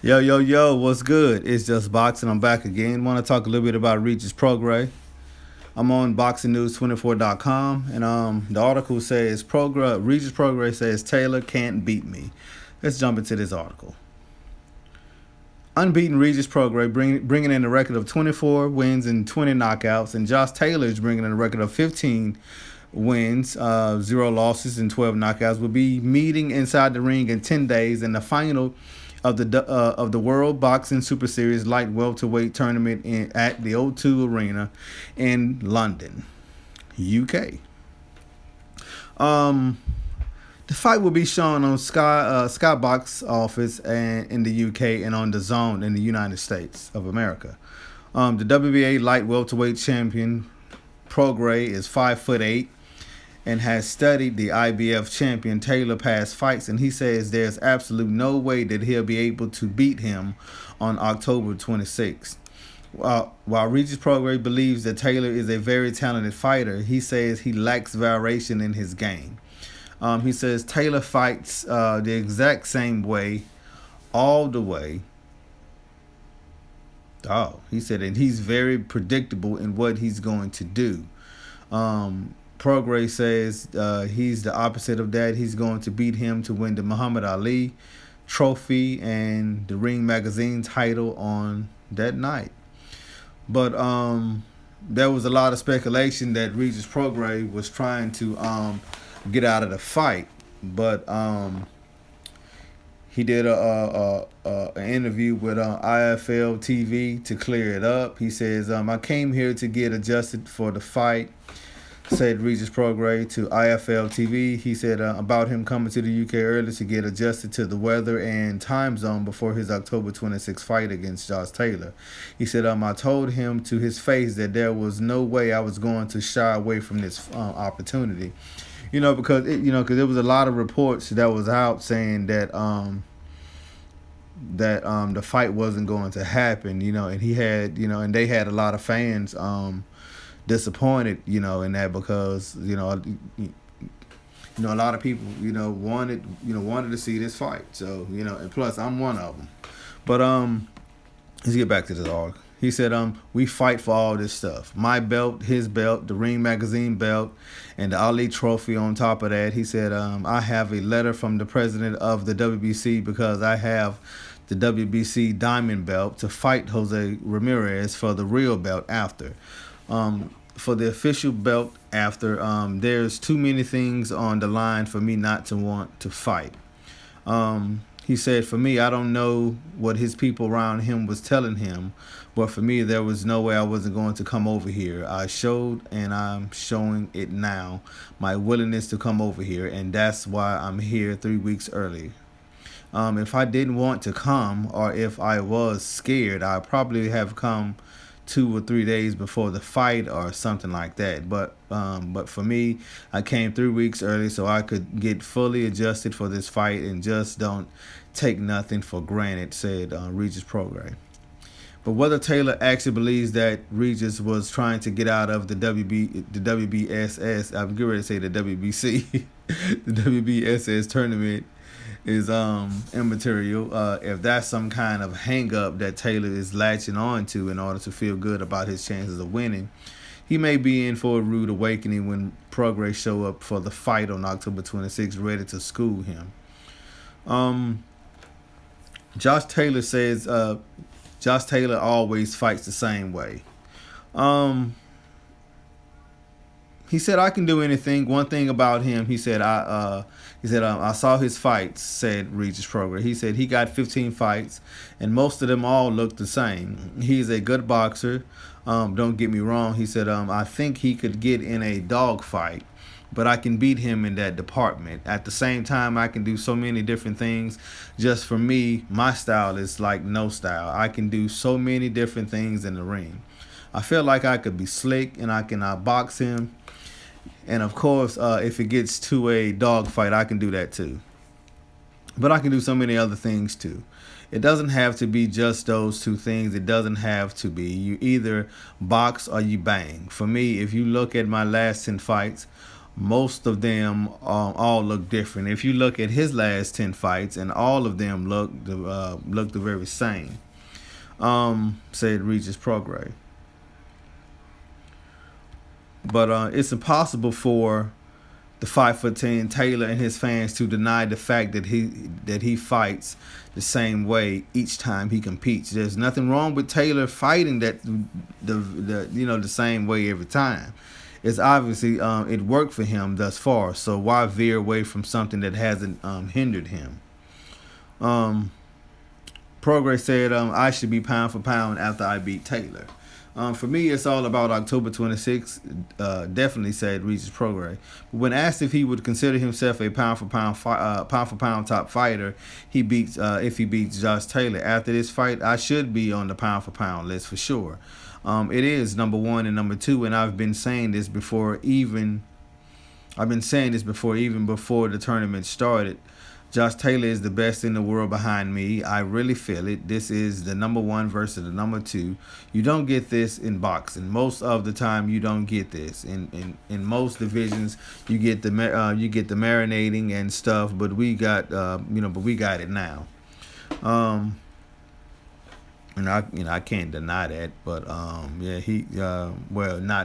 Yo, yo, yo, what's good? It's just boxing. I'm back again. Want to talk a little bit about Regis Prograis. I'm on boxingnews24.com, and the article says Regis Prograis says Taylor can't beat me. Let's jump into this article. Unbeaten Regis Prograis bringing in a record of 24 wins and 20 knockouts, and Josh Taylor is bringing in a record of 15 wins, 0 losses, and 12 knockouts. Will be meeting inside the ring in 10 days in the final of the World Boxing Super Series light welterweight tournament at the O2 Arena in London, UK. The fight will be shown on Sky Box Office and in the UK and on the Zone in the United States of America. The WBA light welterweight champion Prograis is 5'8" and has studied the IBF champion Taylor past fights, and he says there's absolute no way that he'll be able to beat him on October 26th. While Regis Prograis believes that Taylor is a very talented fighter, he says he lacks variation in his game. He says Taylor fights the exact same way, all the way. He said, and he's very predictable in what he's going to do. Prograis says he's the opposite of that. He's going to beat him to win the Muhammad Ali trophy and the Ring Magazine title on that night. But there was a lot of speculation that Regis Prograis was trying to get out of the fight, but he did an interview with IFL TV to clear it up. He says, I came here to get adjusted for the fight, said Regis Prograis to IFL TV. He said about him coming to the UK early to get adjusted to the weather and time zone before his October 26th fight against Josh Taylor. He said, I told him to his face that there was no way I was going to shy away from this opportunity. Because there was a lot of reports that was out saying that the fight wasn't going to happen, and he had, and they had a lot of fans disappointed, in that, because a lot of people wanted to see this fight. So and plus I'm one of them. But let's get back to this article. He said, we fight for all this stuff. My belt, his belt, the Ring Magazine belt, and the Ali trophy on top of that. He said, I have a letter from the president of the WBC because I have the WBC diamond belt to fight Jose Ramirez for the real belt after. For the official belt after, there's too many things on the line for me not to want to fight. He said, for me, I don't know what his people around him was telling him, but for me, there was no way I wasn't going to come over here. I showed, and I'm showing it now, my willingness to come over here, and that's why I'm here 3 weeks early. If I didn't want to come, or if I was scared, I'd probably have come 2 or 3 days before the fight or something like that. But for me, I came 3 weeks early so I could get fully adjusted for this fight and just don't take nothing for granted, said Regis Prograis. But whether Taylor actually believes that Regis was trying to get out of the WBSS, I'm getting ready to say the WBC, the WBSS tournament, is immaterial. If that's some kind of hang-up that Taylor is latching on to in order to feel good about his chances of winning, he may be in for a rude awakening when Prograis show up for the fight on October 26th, ready to school him. Josh Taylor says Josh Taylor always fights the same way. He said, I can do anything. One thing about him, he said, I saw his fights, said Regis Prograis. He said he got 15 fights, and most of them all look the same. He's a good boxer. Don't get me wrong. He said, I think he could get in a dog fight, but I can beat him in that department. At the same time, I can do so many different things. Just for me, my style is like no style. I can do so many different things in the ring. I feel like I could be slick, and I can outbox him. And of course, if it gets to a dog fight, I can do that too. But I can do so many other things too. It doesn't have to be just those two things. It doesn't have to be. You either box or you bang. For me, if you look at my last 10 fights, most of them all look different. If you look at his last 10 fights, and all of them look the very same. Said Regis Prograis. But it's impossible for the 5'10" Taylor and his fans to deny the fact that he fights the same way each time he competes. There's nothing wrong with Taylor fighting the same way every time. It's obviously it worked for him thus far. So why veer away from something that hasn't hindered him? Prograis said I should be pound for pound after I beat Taylor. For me, it's all about October 26th. Definitely said Regis Prograis. But when asked if he would consider himself a pound for pound top fighter, if he beats Josh Taylor after this fight, I should be on the pound for pound list for sure. It is number one and number two, and I've been saying this before even before the tournament started. Josh Taylor is the best in the world behind me. I really feel it. This is the number one versus the number two. You don't get this in boxing. Most of the time, you don't get this. In most divisions, you get the marinating and stuff. But we got it now. And I can't deny that, but not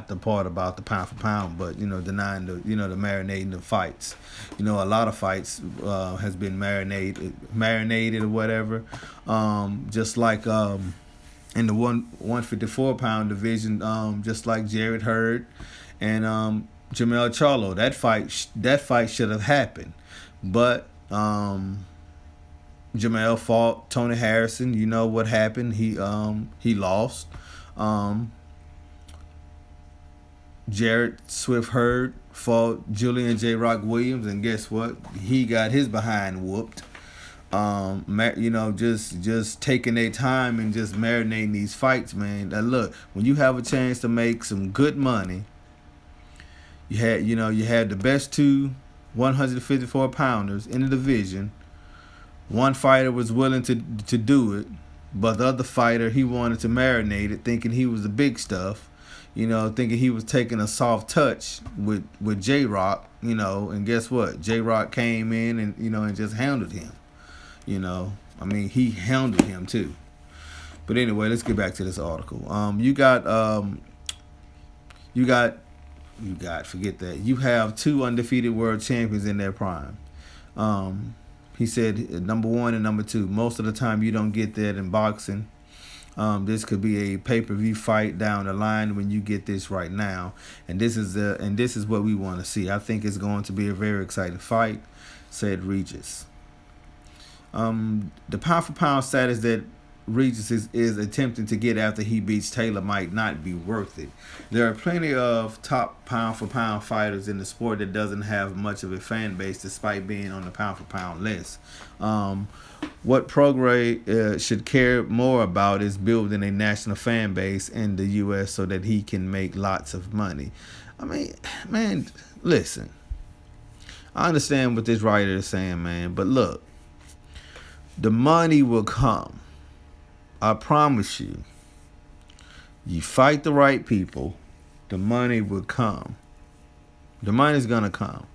the part about the pound for pound, but denying the the marinating the fights. A lot of fights has been marinated or whatever. Just like in the 154 pound division, just like Jarrett Hurd and Jamel Charlo, that fight should have happened, but Jamel fought Tony Harrison. You know what happened? He lost. Jarrett Swift Hurd fought Julian J. Rock Williams, and guess what? He got his behind whooped. Just taking their time and just marinating these fights, man. Now look, when you have a chance to make some good money, you had the best two 154 pounders in the division. One fighter was willing to do it, but the other fighter, he wanted to marinate it, thinking he was the big stuff, thinking he was taking a soft touch with J-Rock, and guess what? J-Rock came in and, and just handled him. He handled him too. But anyway, let's get back to this article. Forget that. You have two undefeated world champions in their prime. He said number one and number two. Most of the time, you don't get that in boxing. This could be a pay-per-view fight down the line when you get this right now, and this is what we want to see. I think it's going to be a very exciting fight, said Regis. The pound for pound status that Regis is attempting to get after he beats Taylor might not be worth it. There are plenty of top pound for pound fighters in the sport that doesn't have much of a fan base despite being on the pound for pound list. What Prograis should care more about is building a national fan base in the U.S. so that he can make lots of money. Man, listen. I understand what this writer is saying, man, but look, the money will come. I promise you. You fight the right people, the money will come. The money's gonna come.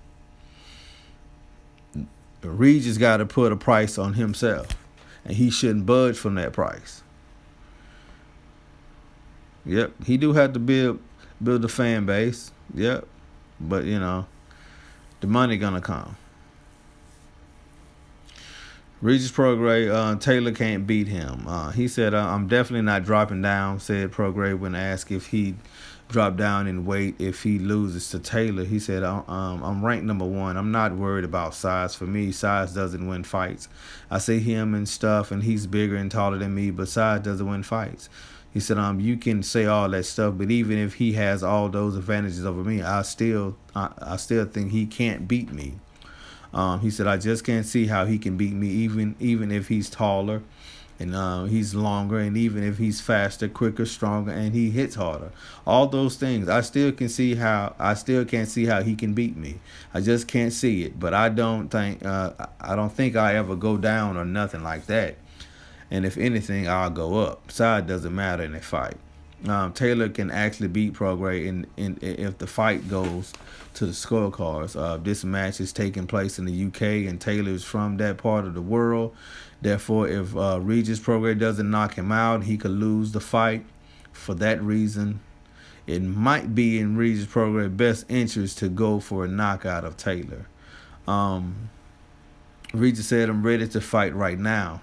Regis got to put a price on himself, and he shouldn't budge from that price. Yep, he do have to build a fan base. Yep, but the money gonna come. Regis Prograis, Taylor can't beat him. He said, I'm definitely not dropping down, said Prograis when asked if he'd drop down in weight if he loses to Taylor. He said, I'm ranked number one. I'm not worried about size. For me, size doesn't win fights. I see him and stuff, and he's bigger and taller than me, but size doesn't win fights. He said, you can say all that stuff, but even if he has all those advantages over me, I still think he can't beat me. He said, I just can't see how he can beat me, even if he's taller and he's longer, and even if he's faster, quicker, stronger, and he hits harder. All those things, I still can't see how he can beat me. I just can't see it. But I don't think I ever go down or nothing like that. And if anything, I'll go up. Size doesn't matter in a fight. Taylor can actually beat Prograis in if the fight goes to the scorecards. This match is taking place in the UK, and Taylor is from that part of the world. Therefore, if Regis Prograis doesn't knock him out, he could lose the fight. For that reason, it might be in Regis Prograis' best interest to go for a knockout of Taylor. Regis said, "I'm ready to fight right now."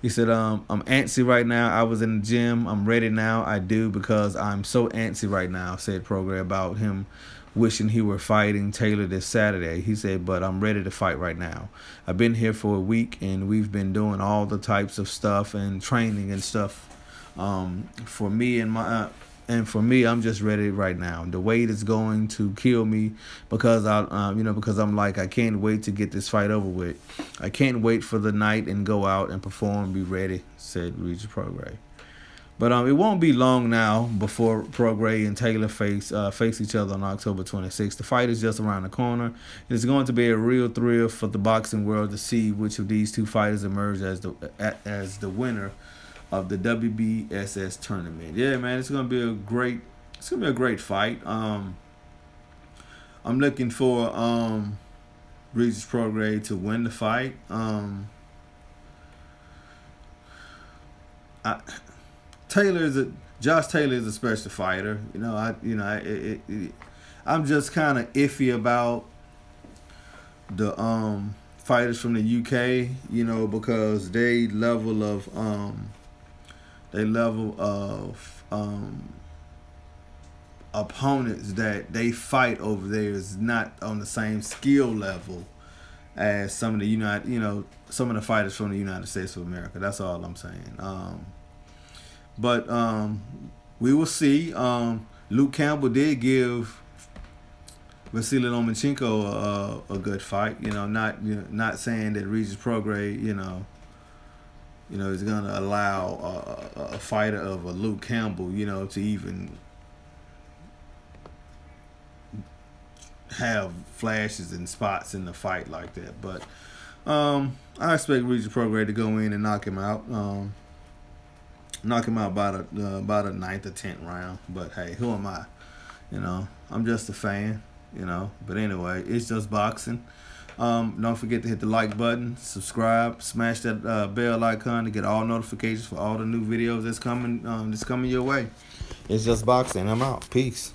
He said, I'm antsy right now. I was in the gym. I'm ready now. I do, because I'm so antsy right now," said Prograis about him wishing he were fighting Taylor this Saturday. He said, "But I'm ready to fight right now. I've been here for a week, and we've been doing all the types of stuff and training and stuff for me and my and for me, I'm just ready right now. The weight is going to kill me because because I'm like, I can't wait to get this fight over with. I can't wait for the night and go out and perform, be ready," said Regis Prograis. But it won't be long now before Prograis and Taylor face each other on October 26th. The fight is just around the corner. It's going to be a real thrill for the boxing world to see which of these two fighters emerge as the winner of the WBSS tournament. Yeah, man, it's gonna be a great fight. I'm looking for Regis Prograis to win the fight. Josh Taylor is a special fighter. I'm just kind of iffy about the fighters from the UK. Because they level of opponents that they fight over there is not on the same skill level as some of the some of the fighters from the United States of America. That's all I'm saying. But we will see. Luke Campbell did give Vasily Lomachenko a good fight. Not saying that Regis Prograis, is going to allow a fighter of a Luke Campbell, to even have flashes and spots in the fight like that. But I expect Regis Prograis to go in and knock him out. Knock him out by the ninth or 10th round. But hey, who am I? I'm just a fan. But anyway, it's just boxing. Don't forget to hit the like button, subscribe, smash that bell icon to get all notifications for all the new videos that's coming your way. It's just boxing. I'm out. Peace.